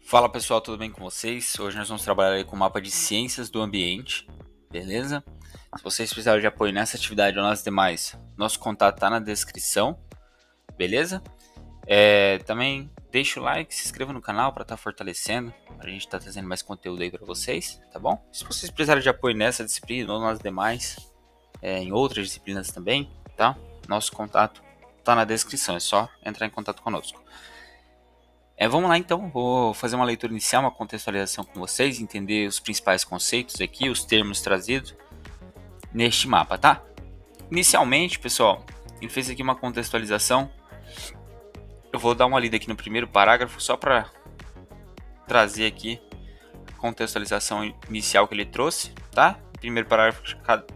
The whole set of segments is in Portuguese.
Fala pessoal, tudo bem com vocês? Hoje nós vamos trabalhar aí com o mapa de ciências do ambiente, beleza? Se vocês precisarem de apoio nessa atividade ou nas demais, nosso contato está na descrição, beleza? Também deixa o like, se inscreva no canal para estar fortalecendo, a gente está trazendo mais conteúdo aí para vocês, tá bom? Se vocês precisarem de apoio nessa disciplina ou nas demais, em outras disciplinas também, tá? Nosso contato está na descrição, é só entrar em contato conosco. Vamos lá então, vou fazer uma leitura inicial, uma contextualização com vocês, entender os principais conceitos aqui, os termos trazidos neste mapa, tá? Inicialmente, pessoal, ele fez aqui uma contextualização. Eu vou dar uma lida aqui no primeiro parágrafo só para trazer aqui a contextualização inicial que ele trouxe, tá? Primeiro parágrafo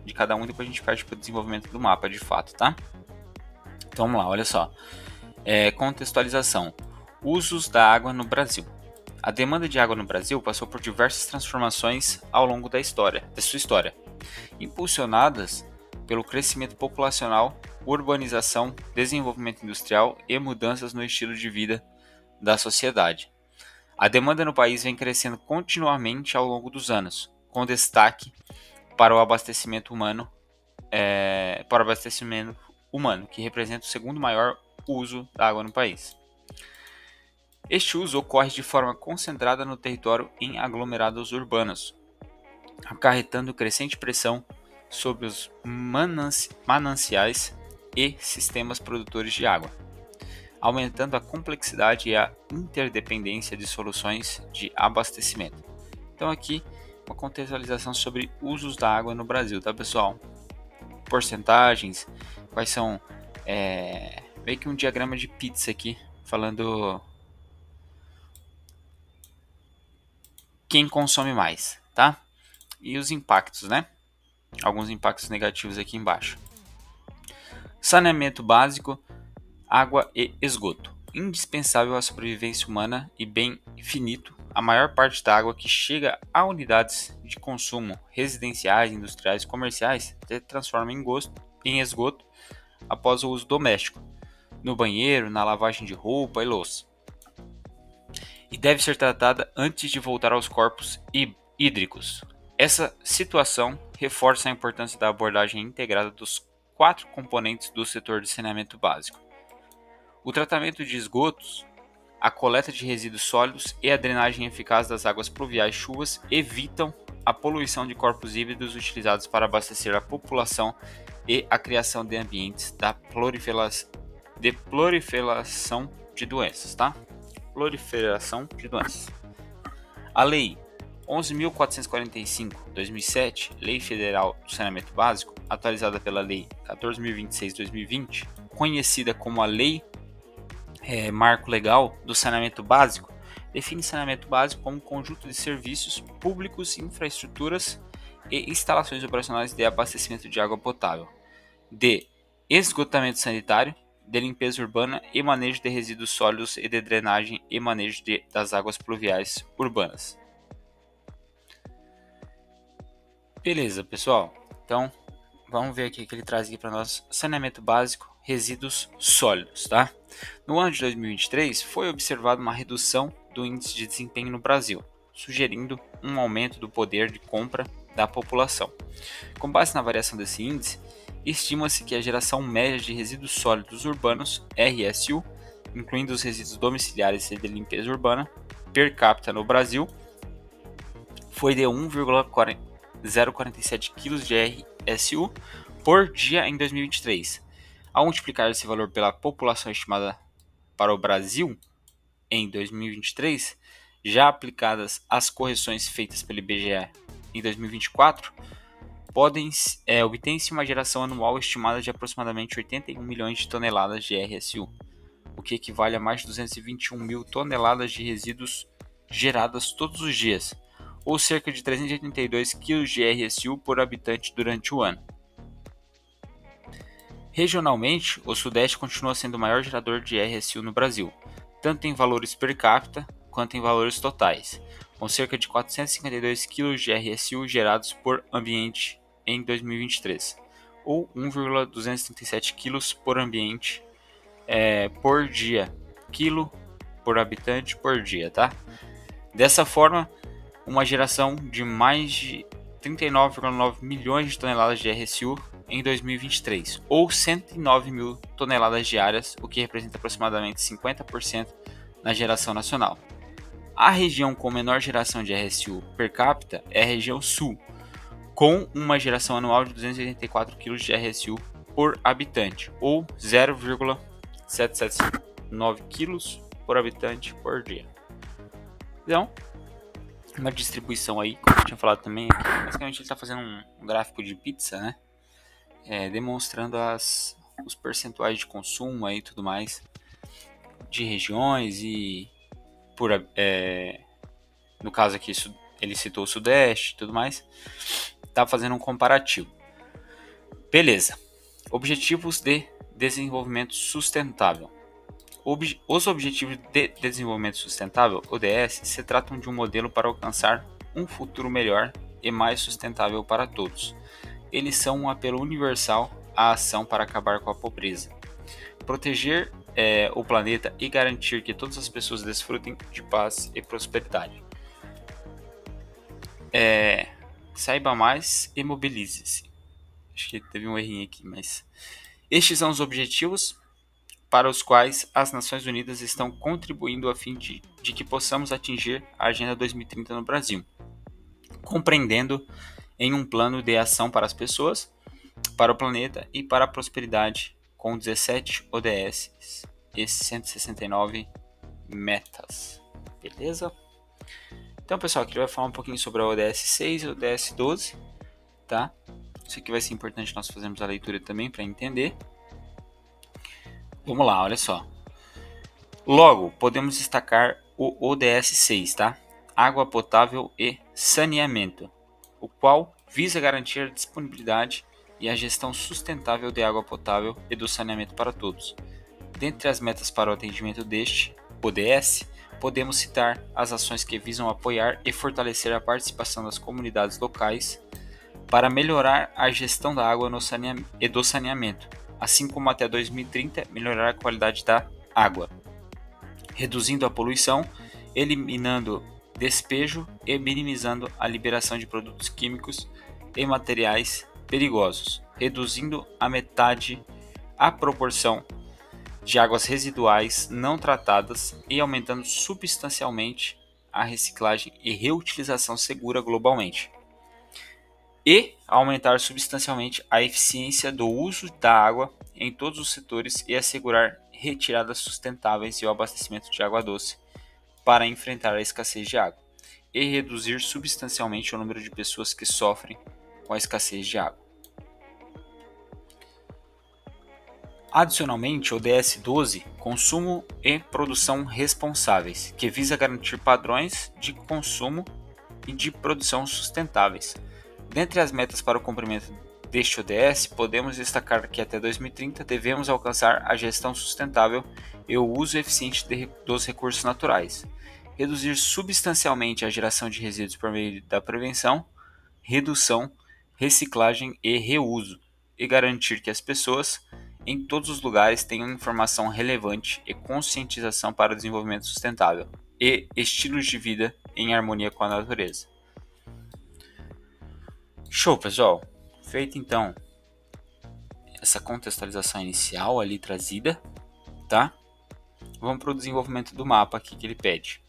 de cada um, depois a gente parte para o desenvolvimento do mapa de fato, tá? Então vamos lá, olha só. Contextualização. Usos da água no Brasil. A demanda de água no Brasil passou por diversas transformações ao longo da sua história, impulsionadas pelo crescimento populacional, urbanização, desenvolvimento industrial e mudanças no estilo de vida da sociedade. A demanda no país vem crescendo continuamente ao longo dos anos, com destaque para o abastecimento humano, que representa o segundo maior uso da água no país. Este uso ocorre de forma concentrada no território em aglomerados urbanos, acarretando crescente pressão sobre os mananciais e sistemas produtores de água, aumentando a complexidade e a interdependência de soluções de abastecimento. Então aqui uma contextualização sobre usos da água no Brasil, tá pessoal? Porcentagens, quais são, meio que um diagrama de pizza aqui, falando quem consome mais, tá? E os impactos, né? Alguns impactos negativos aqui embaixo. Saneamento básico, água e esgoto. Indispensável à sobrevivência humana e bem finito, a maior parte da água que chega a unidades de consumo residenciais, industriais e comerciais se transforma em esgoto após o uso doméstico, no banheiro, na lavagem de roupa e louça, e deve ser tratada antes de voltar aos corpos hídricos. Essa situação reforça a importância da abordagem integrada dos 4 componentes do setor de saneamento básico: o tratamento de esgotos, a coleta de resíduos sólidos e a drenagem eficaz das águas pluviais chuvas evitam a poluição de corpos híbridos utilizados para abastecer a população e a criação de ambientes da proliferação de doenças, tá? Proliferação de doenças. A Lei 11.445/2007, Lei Federal do Saneamento Básico, atualizada pela Lei 14.026/2020, conhecida como a Lei Marco Legal do Saneamento Básico, define saneamento básico como um conjunto de serviços públicos, infraestruturas e instalações operacionais de abastecimento de água potável, de esgotamento sanitário, de limpeza urbana e manejo de resíduos sólidos e de drenagem e manejo das águas pluviais urbanas. Beleza, pessoal? Então, vamos ver aqui o que ele traz aqui para nós. Saneamento básico, resíduos sólidos, tá? No ano de 2023, foi observada uma redução do índice de desempenho no Brasil, sugerindo um aumento do poder de compra da população. Com base na variação desse índice, estima-se que a geração média de resíduos sólidos urbanos, RSU, incluindo os resíduos domiciliares e de limpeza urbana, per capita no Brasil, foi de 1,047 kg de RSU por dia em 2023. Ao multiplicar esse valor pela população estimada para o Brasil em 2023, já aplicadas as correções feitas pelo IBGE em 2024, obtém-se uma geração anual estimada de aproximadamente 81 milhões de toneladas de RSU, o que equivale a mais de 221 mil toneladas de resíduos geradas todos os dias, ou cerca de 382 kg de RSU por habitante durante o ano. Regionalmente, o Sudeste continua sendo o maior gerador de RSU no Brasil, tanto em valores per capita quanto em valores totais, com cerca de 452 kg de RSU gerados por ambiente em 2023, ou 1,237 kg por ambiente por dia, quilo por habitante por dia, tá? Dessa forma, uma geração de mais de 39,9 milhões de toneladas de RSU em 2023, ou 109 mil toneladas diárias, o que representa aproximadamente 50% na geração nacional. A região com menor geração de RSU per capita é a região sul, com uma geração anual de 284 kg de RSU por habitante, ou 0,779 kg por habitante por dia. Então, uma distribuição aí, como eu tinha falado também, basicamente ele está fazendo um gráfico de pizza, né? Demonstrando os percentuais de consumo aí e tudo mais de regiões e por no caso aqui ele citou o Sudeste e tudo mais, tá fazendo um comparativo. Beleza. Objetivos de desenvolvimento sustentável. Os Objetivos de Desenvolvimento Sustentável, ODS, se tratam de um modelo para alcançar um futuro melhor e mais sustentável para todos. Eles são um apelo universal à ação para acabar com a pobreza, proteger o planeta e garantir que todas as pessoas desfrutem de paz e prosperidade. Saiba mais e mobilize-se. Acho que teve um errinho aqui, mas estes são os objetivos para os quais as Nações Unidas estão contribuindo a fim de que possamos atingir a Agenda 2030 no Brasil, compreendendo em um plano de ação para as pessoas, para o planeta e para a prosperidade, com 17 ODS e 169 metas. Beleza? Então, pessoal, aqui vai falar um pouquinho sobre a ODS 6 e a ODS 12, tá? Isso aqui vai ser importante nós fazermos a leitura também para entender. Vamos lá, olha só. Logo, podemos destacar o ODS 6, tá? Água potável e saneamento, o qual visa garantir a disponibilidade e a gestão sustentável de água potável e do saneamento para todos. Dentre as metas para o atendimento deste ODS, podemos citar as ações que visam apoiar e fortalecer a participação das comunidades locais para melhorar a gestão da água e do saneamento, assim como até 2030 melhorar a qualidade da água, reduzindo a poluição, eliminando despejo e minimizando a liberação de produtos químicos e materiais perigosos, reduzindo a metade a proporção de águas residuais não tratadas e aumentando substancialmente a reciclagem e reutilização segura globalmente. E aumentar substancialmente a eficiência do uso da água em todos os setores e assegurar retiradas sustentáveis e o abastecimento de água doce para enfrentar a escassez de água e reduzir substancialmente o número de pessoas que sofrem com a escassez de água. Adicionalmente, o ODS 12, Consumo e Produção Responsáveis, que visa garantir padrões de consumo e de produção sustentáveis. Dentre as metas para o cumprimento deste ODS, podemos destacar que até 2030 devemos alcançar a gestão sustentável e o uso eficiente dos recursos naturais, reduzir substancialmente a geração de resíduos por meio da prevenção, redução, reciclagem e reuso, e garantir que as pessoas em todos os lugares tenham informação relevante e conscientização para o desenvolvimento sustentável e estilos de vida em harmonia com a natureza. Show, pessoal! Feita então essa contextualização inicial ali trazida, tá? Vamos para o desenvolvimento do mapa aqui que ele pede.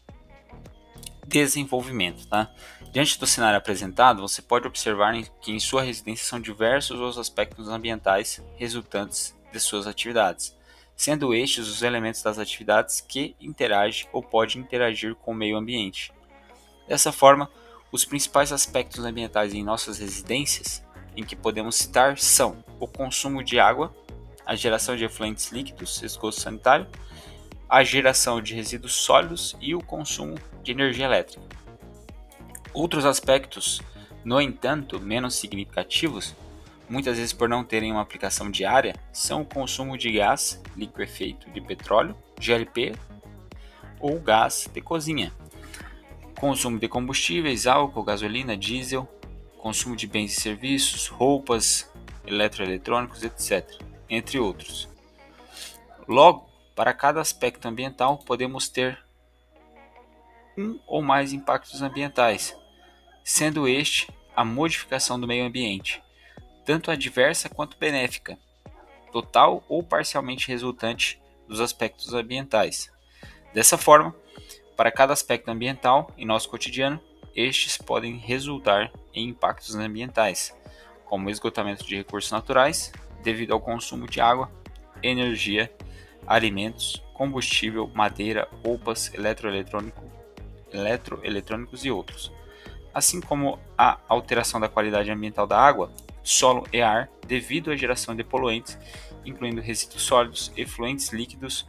Desenvolvimento, tá? Diante do cenário apresentado, você pode observar que em sua residência são diversos os aspectos ambientais resultantes de suas atividades, sendo estes os elementos das atividades que interagem ou podem interagir com o meio ambiente. Dessa forma, os principais aspectos ambientais em nossas residências, em que podemos citar, são o consumo de água, a geração de efluentes líquidos, esgoto sanitário, a geração de resíduos sólidos e o consumo de energia elétrica. Outros aspectos, no entanto, menos significativos, muitas vezes por não terem uma aplicação diária, são o consumo de gás liquefeito de petróleo, GLP ou gás de cozinha, consumo de combustíveis, álcool, gasolina, diesel, consumo de bens e serviços, roupas, eletroeletrônicos, etc., entre outros. Logo, para cada aspecto ambiental, podemos ter um ou mais impactos ambientais, sendo este a modificação do meio ambiente, tanto adversa quanto benéfica, total ou parcialmente resultante dos aspectos ambientais. Dessa forma, para cada aspecto ambiental em nosso cotidiano, estes podem resultar em impactos ambientais, como esgotamento de recursos naturais, devido ao consumo de água, energia, alimentos, combustível, madeira, roupas, eletroeletrônicos e outros, assim como a alteração da qualidade ambiental da água, solo e ar devido à geração de poluentes, incluindo resíduos sólidos, efluentes líquidos,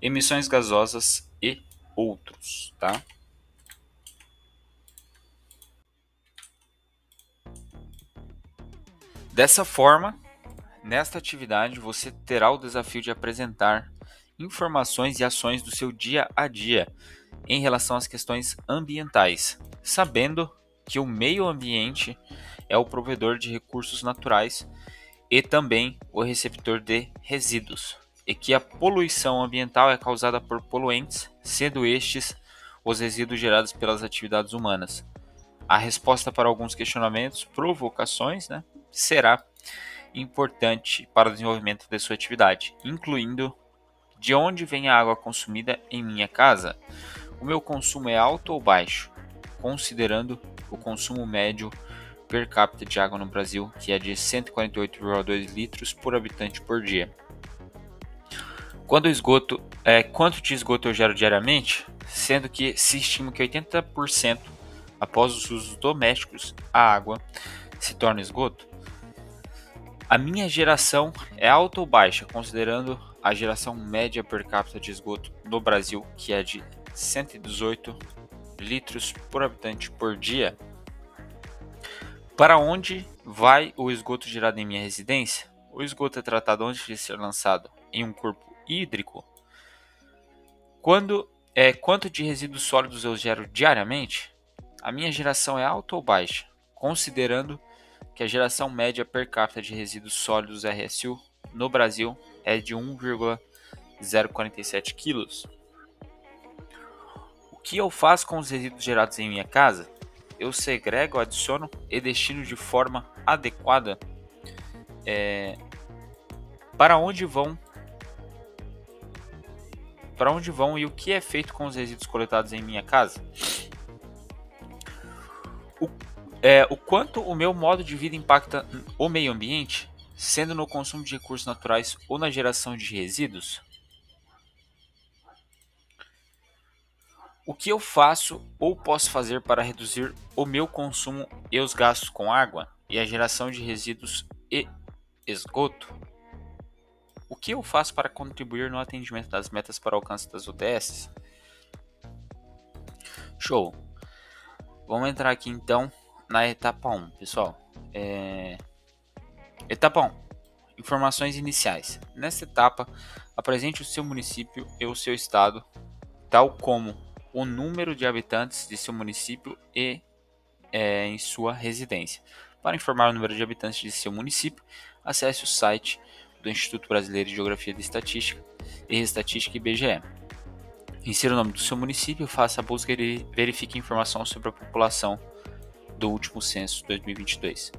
emissões gasosas e outros, tá? Dessa forma, nesta atividade você terá o desafio de apresentar informações e ações do seu dia a dia em relação às questões ambientais, sabendo que o meio ambiente é o provedor de recursos naturais e também o receptor de resíduos, e que a poluição ambiental é causada por poluentes, sendo estes os resíduos gerados pelas atividades humanas. A resposta para alguns questionamentos, provocações, será importante para o desenvolvimento de sua atividade, incluindo: de onde vem a água consumida em minha casa? O meu consumo é alto ou baixo? Considerando o consumo médio per capita de água no Brasil, que é de 148,2 litros por habitante por dia. Quanto de esgoto eu gero diariamente? Sendo que se estima que 80% após os usos domésticos, a água se torna esgoto. A minha geração é alta ou baixa, considerando a geração média per capita de esgoto no Brasil, que é de 118 litros por habitante por dia? Para onde vai o esgoto gerado em minha residência? O esgoto é tratado antes de ser lançado em um corpo hídrico? Quanto de resíduos sólidos eu gero diariamente? A minha geração é alta ou baixa, considerando que a geração média per capita de resíduos sólidos RSU no Brasil é de 1,047 kg. O que eu faço com os resíduos gerados em minha casa? Eu segrego, adiciono e destino de forma adequada? Para onde vão e o que é feito com os resíduos coletados em minha casa? O quanto o meu modo de vida impacta o meio ambiente, sendo no consumo de recursos naturais ou na geração de resíduos? O que eu faço ou posso fazer para reduzir o meu consumo e os gastos com água e a geração de resíduos e esgoto? O que eu faço para contribuir no atendimento das metas para o alcance das ODS? Show! Vamos entrar aqui então na etapa 1, pessoal. Etapa 1. Informações iniciais. Nesta etapa, apresente o seu município e o seu estado, tal como o número de habitantes de seu município e em sua residência. Para informar o número de habitantes de seu município, acesse o site do Instituto Brasileiro de Geografia e Estatística e Estatística IBGE. Insira o nome do seu município, faça a busca e verifique informação sobre a população do último censo 2022.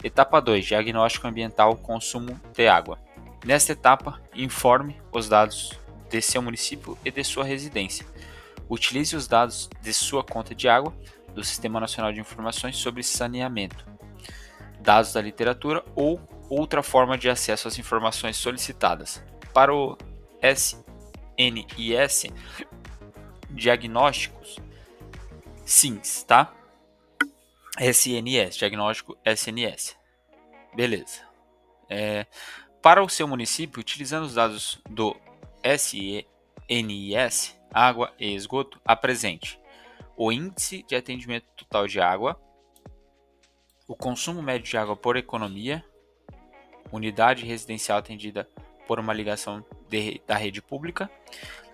Etapa 2. Diagnóstico ambiental, consumo de água. Nesta etapa, informe os dados de seu município e de sua residência. Utilize os dados de sua conta de água do Sistema Nacional de Informações sobre Saneamento, dados da literatura ou outra forma de acesso às informações solicitadas. Para o SNS, diagnósticos SINS, tá? SNS, diagnóstico SNS. Beleza. Para o seu município, utilizando os dados do SNS, água e esgoto, apresente o índice de atendimento total de água, o consumo médio de água por economia, unidade residencial atendida por uma ligação da rede pública,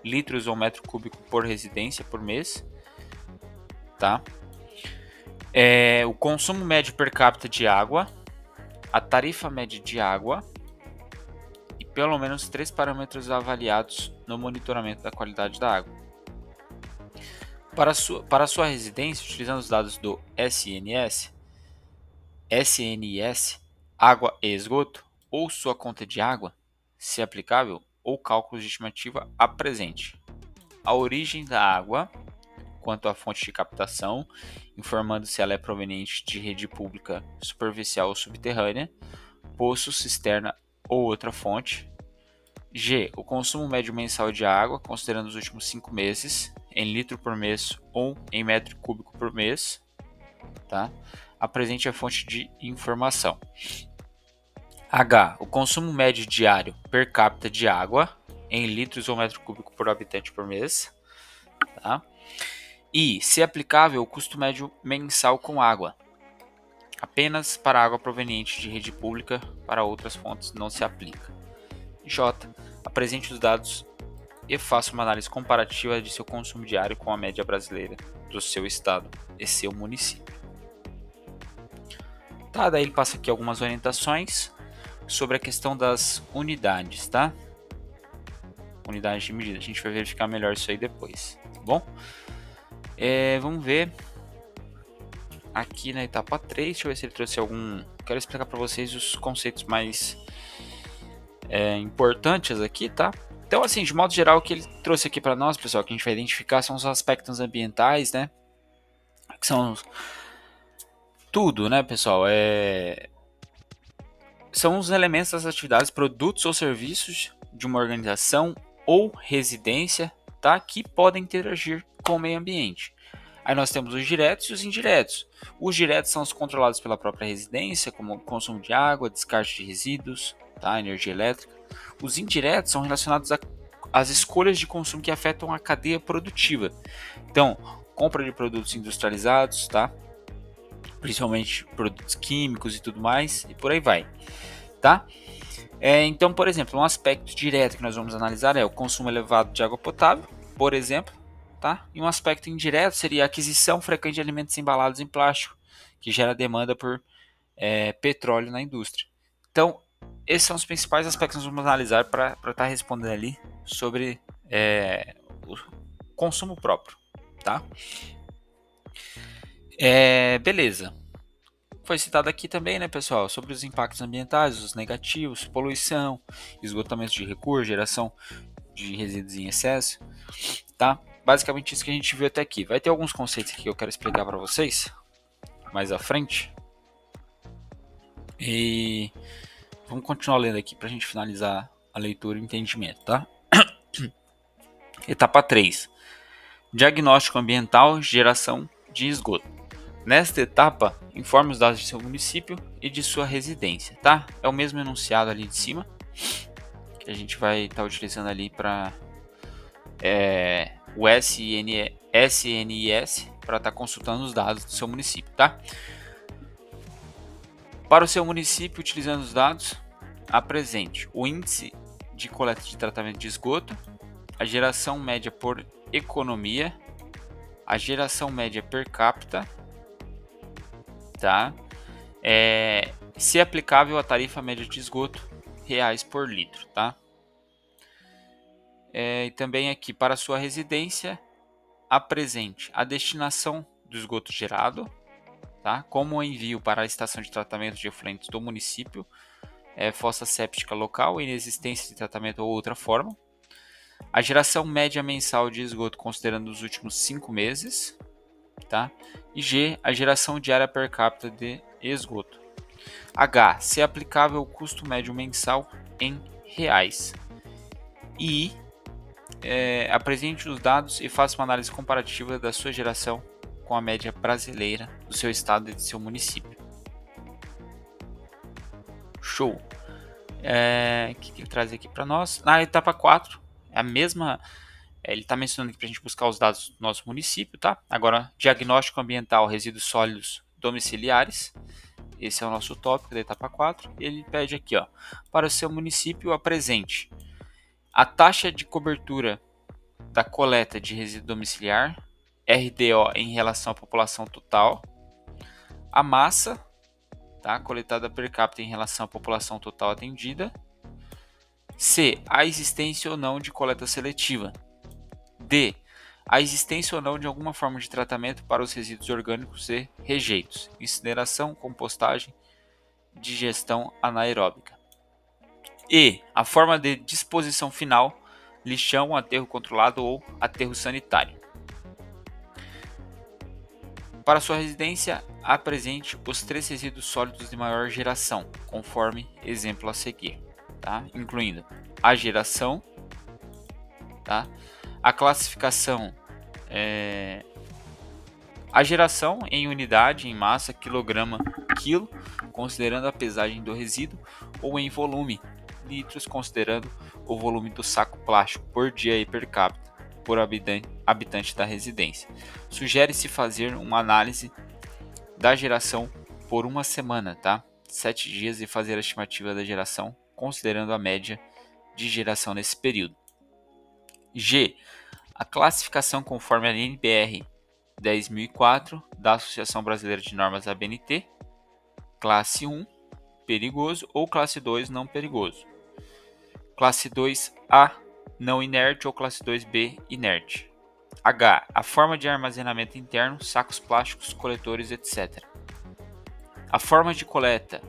litros ou metro cúbico por residência por mês, tá? O consumo médio per capita de água, a tarifa média de água e pelo menos 3 parâmetros avaliados no monitoramento da qualidade da água. Para a sua residência, utilizando os dados do SNS, água e esgoto, ou sua conta de água, se aplicável, ou cálculos de estimativa, apresente a origem da água, quanto à fonte de captação, informando se ela é proveniente de rede pública superficial ou subterrânea, poço, cisterna ou outra fonte. G. O consumo médio mensal de água, considerando os últimos 5 meses, em litro por mês ou em metro cúbico por mês. Tá? Apresente a fonte de informação. H. O consumo médio diário per capita de água, em litros ou metro cúbico por habitante por mês. Tá? E, se aplicável, o custo médio mensal com água. Apenas para água proveniente de rede pública, para outras fontes não se aplica. J. Apresente os dados e faça uma análise comparativa de seu consumo diário com a média brasileira do seu estado e seu município. Tá, daí ele passa aqui algumas orientações sobre a questão das unidades, tá? Unidades de medida. A gente vai verificar melhor isso aí depois, tá bom? Vamos ver aqui na etapa 3, deixa eu ver se ele trouxe algum... Quero explicar para vocês os conceitos mais importantes aqui, tá? Então, assim, de modo geral, o que ele trouxe aqui para nós, pessoal, que a gente vai identificar são os aspectos ambientais, né? Que são tudo, né, pessoal? São os elementos das atividades, produtos ou serviços de uma organização ou residência, tá? Que podem interagir com o meio ambiente. Aí nós temos os diretos e os indiretos. Os diretos são os controlados pela própria residência, como o consumo de água, descarte de resíduos, tá? Energia elétrica. Os indiretos são relacionados às escolhas de consumo que afetam a cadeia produtiva. Então, compra de produtos industrializados, tá? Principalmente produtos químicos e tudo mais, e por aí vai, tá? Então, por exemplo, um aspecto direto que nós vamos analisar é o consumo elevado de água potável, por exemplo, tá? E um aspecto indireto seria a aquisição frequente de alimentos embalados em plástico, que gera demanda por petróleo na indústria. Então, esses são os principais aspectos que nós vamos analisar para estar respondendo ali sobre o consumo próprio, tá? Beleza. Foi citado aqui também, né, pessoal, sobre os impactos ambientais, os negativos, poluição, esgotamento de recursos, geração de resíduos em excesso, tá? Basicamente isso que a gente viu até aqui. Vai ter alguns conceitos aqui que eu quero explicar para vocês mais à frente. E vamos continuar lendo aqui para a gente finalizar a leitura e o entendimento, tá? Etapa 3. Diagnóstico ambiental, geração de esgoto. Nesta etapa, informe os dados de seu município e de sua residência, tá? É o mesmo enunciado ali de cima, que a gente vai estar utilizando ali para o SNS para estar consultando os dados do seu município, tá? Para o seu município, utilizando os dados, apresente o índice de coleta de tratamento de esgoto, a geração média por economia, a geração média per capita, tá? Se aplicável a tarifa média de esgoto, reais por litro, tá? E também aqui para sua residência, apresente a destinação do esgoto gerado, tá? Como o envio para a estação de tratamento de efluentes do município, fossa séptica local, inexistência de tratamento ou outra forma, a geração média mensal de esgoto considerando os últimos 5 meses, tá? E G, a geração diária per capita de esgoto. H, se aplicável o custo médio mensal em reais. E apresente os dados e faça uma análise comparativa da sua geração com a média brasileira do seu estado e do seu município. Show! O que ele traz aqui para nós? Na etapa 4, é a mesma... Ele está mencionando aqui para a gente buscar os dados do nosso município, tá? Agora, diagnóstico ambiental, resíduos sólidos domiciliares. Esse é o nosso tópico da etapa 4. Ele pede aqui, ó, para o seu município, apresente a taxa de cobertura da coleta de resíduo domiciliar, RDO, em relação à população total, a massa, tá, coletada per capita em relação à população total atendida, C, a existência ou não de coleta seletiva, D, a existência ou não de alguma forma de tratamento para os resíduos orgânicos e rejeitos, incineração, compostagem, digestão anaeróbica. E a forma de disposição final, lixão, aterro controlado ou aterro sanitário. Para sua residência, apresente os 3 resíduos sólidos de maior geração, conforme exemplo a seguir, tá? Incluindo a geração, tá? A classificação a geração em unidade, em massa, quilograma, quilo, considerando a pesagem do resíduo, ou em volume, litros, considerando o volume do saco plástico por dia e per capita, por habitante da residência. Sugere-se fazer uma análise da geração por uma semana, tá? 7 dias, e fazer a estimativa da geração, considerando a média de geração nesse período. G. A classificação conforme a NBR 10.004 da Associação Brasileira de Normas ABNT, classe 1, perigoso, ou classe 2, não perigoso. Classe 2A, não inerte, ou classe 2B, inerte. H. A forma de armazenamento interno, sacos plásticos, coletores, etc. A forma de coleta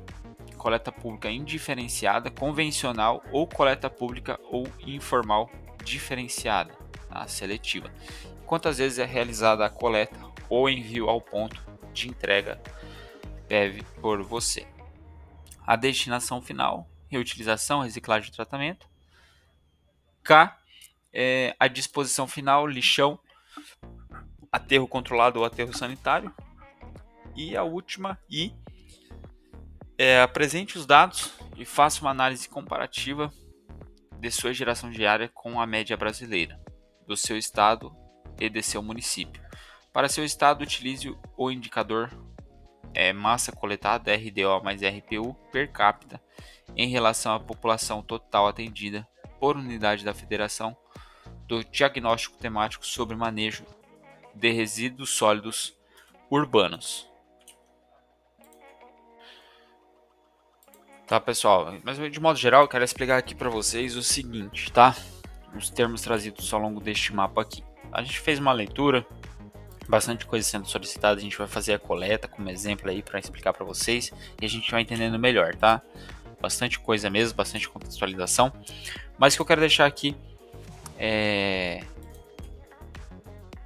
pública indiferenciada, convencional ou coleta pública ou informal diferenciada, tá? Seletiva. Quantas vezes é realizada a coleta ou envio ao ponto de entrega PEV por você. A destinação final, reutilização, reciclagem e tratamento. K, a disposição final, lixão, aterro controlado ou aterro sanitário. E a última, I, apresente os dados e faça uma análise comparativa de sua geração diária com a média brasileira, do seu estado e de seu município. Para seu estado, utilize o indicador massa coletada, RDO mais RPU, per capita, em relação à população total atendida por unidade da Federação do Diagnóstico Temático sobre Manejo de Resíduos Sólidos Urbanos. Tá, pessoal? Mas de modo geral, eu quero explicar aqui para vocês o seguinte, tá? Os termos trazidos ao longo deste mapa aqui. A gente fez uma leitura, bastante coisa sendo solicitada, a gente vai fazer a coleta como exemplo aí para explicar para vocês e a gente vai entendendo melhor, tá? Bastante coisa mesmo, bastante contextualização. Mas o que eu quero deixar aqui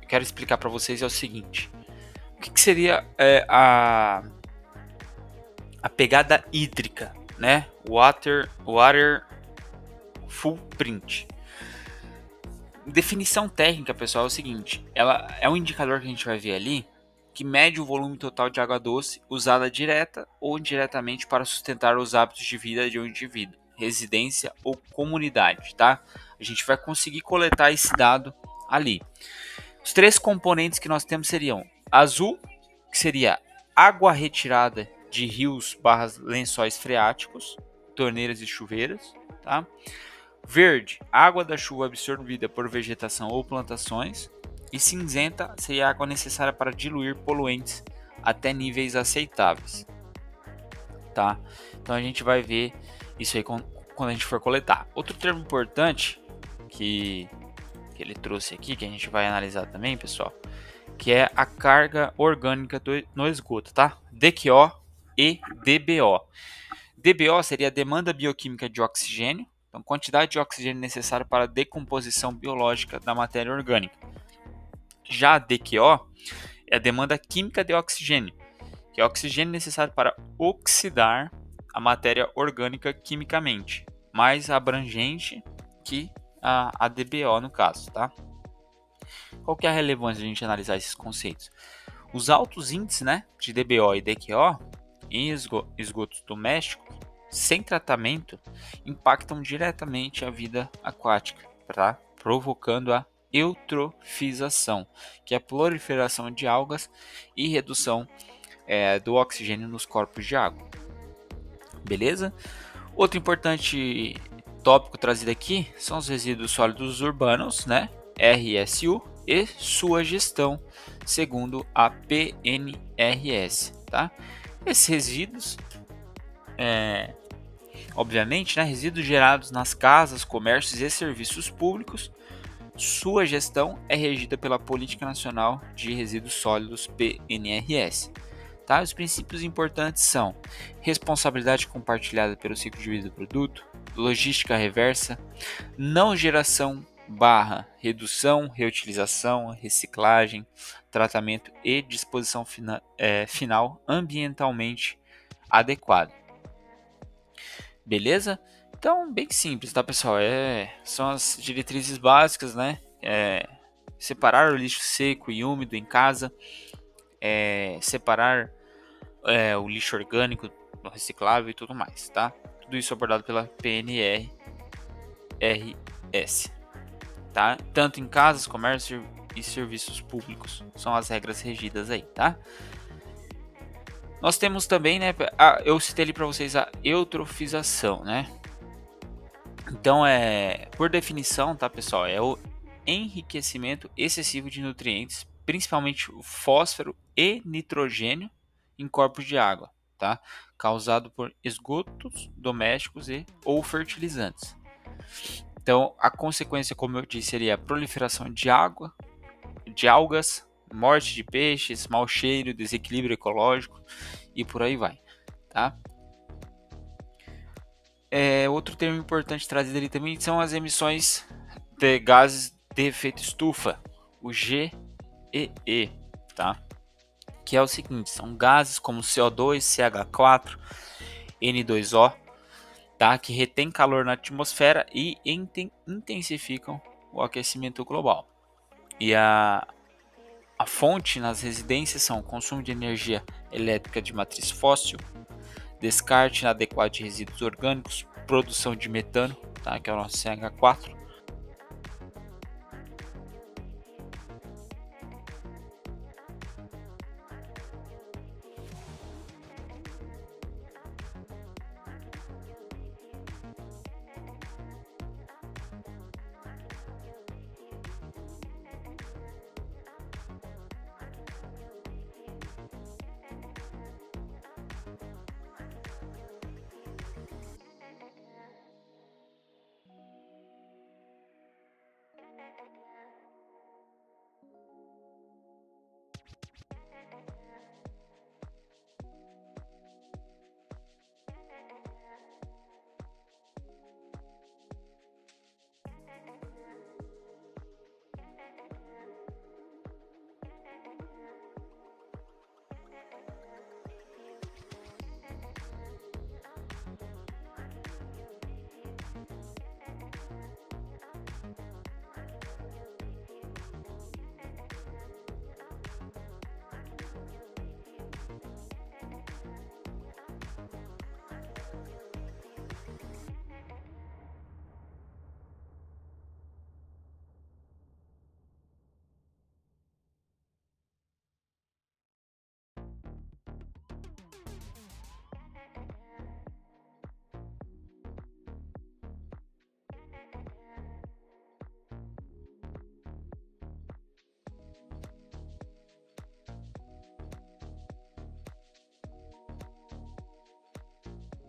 eu quero explicar para vocês é o seguinte: o que seria a pegada hídrica, né? Water footprint. Definição técnica, pessoal, é o seguinte: ela é um indicador que a gente vai ver ali que mede o volume total de água doce usada direta ou indiretamente para sustentar os hábitos de vida de um indivíduo, residência ou comunidade, tá? A gente vai conseguir coletar esse dado ali. Os 3 componentes que nós temos seriam: azul, que seria água retirada de rios / lençóis freáticos, torneiras e chuveiras, tá? Verde, água da chuva absorvida por vegetação ou plantações. E cinzenta seria a água necessária para diluir poluentes até níveis aceitáveis, tá? Então a gente vai ver isso aí quando a gente for coletar. Outro termo importante que ele trouxe aqui, que a gente vai analisar também, pessoal, que é a carga orgânica no esgoto, tá? DQO e DBO. DBO seria a demanda bioquímica de oxigênio, então quantidade de oxigênio necessária para a decomposição biológica da matéria orgânica. Já a DQO é a demanda química de oxigênio, que é o oxigênio necessário para oxidar a matéria orgânica quimicamente, mais abrangente que a DBO no caso, tá? Qual que é a relevância de a gente analisar esses conceitos? Os altos índices, né, de DBO e DQO em esgotos domésticos, sem tratamento, impactam diretamente a vida aquática, tá? Provocando a eutrofização, que é a proliferação de algas e redução do oxigênio nos corpos de água. Beleza? Outro importante tópico trazido aqui são os resíduos sólidos urbanos, né? RSU, e sua gestão, segundo a PNRS, tá? Esses resíduos, obviamente, né, resíduos gerados nas casas, comércios e serviços públicos, sua gestão é regida pela Política Nacional de Resíduos Sólidos, PNRS. Tá? Os princípios importantes são responsabilidade compartilhada pelo ciclo de vida do produto, logística reversa, não geração / redução, reutilização, reciclagem, tratamento e disposição final ambientalmente adequado. Beleza? Então, bem simples, tá, pessoal? São as diretrizes básicas, né? Separar o lixo seco e úmido em casa, separar o lixo orgânico do reciclável e tudo mais, tá? Tudo isso abordado pela PNRS, tá? Tanto em casas, comércio e serviços públicos. São as regras regidas aí, tá? Nós temos também, né? Eu citei ali para vocês a eutrofização, né? Então, por definição, tá, pessoal? É o enriquecimento excessivo de nutrientes, principalmente o fósforo e nitrogênio, em corpos de água, tá? Causado por esgotos domésticos ou fertilizantes. Então, a consequência, como eu disse, seria a proliferação de algas, morte de peixes, mau cheiro, desequilíbrio ecológico e por aí vai, tá? Outro termo importante trazido ali também são as emissões de gases de efeito estufa, o GEE, tá? Que é o seguinte, são gases como CO2, CH4, N2O, tá? Que retém calor na atmosfera e intensificam o aquecimento global. E a fonte nas residências são consumo de energia elétrica de matriz fóssil, descarte inadequado de resíduos orgânicos, produção de metano, tá? Que é o nosso CH4,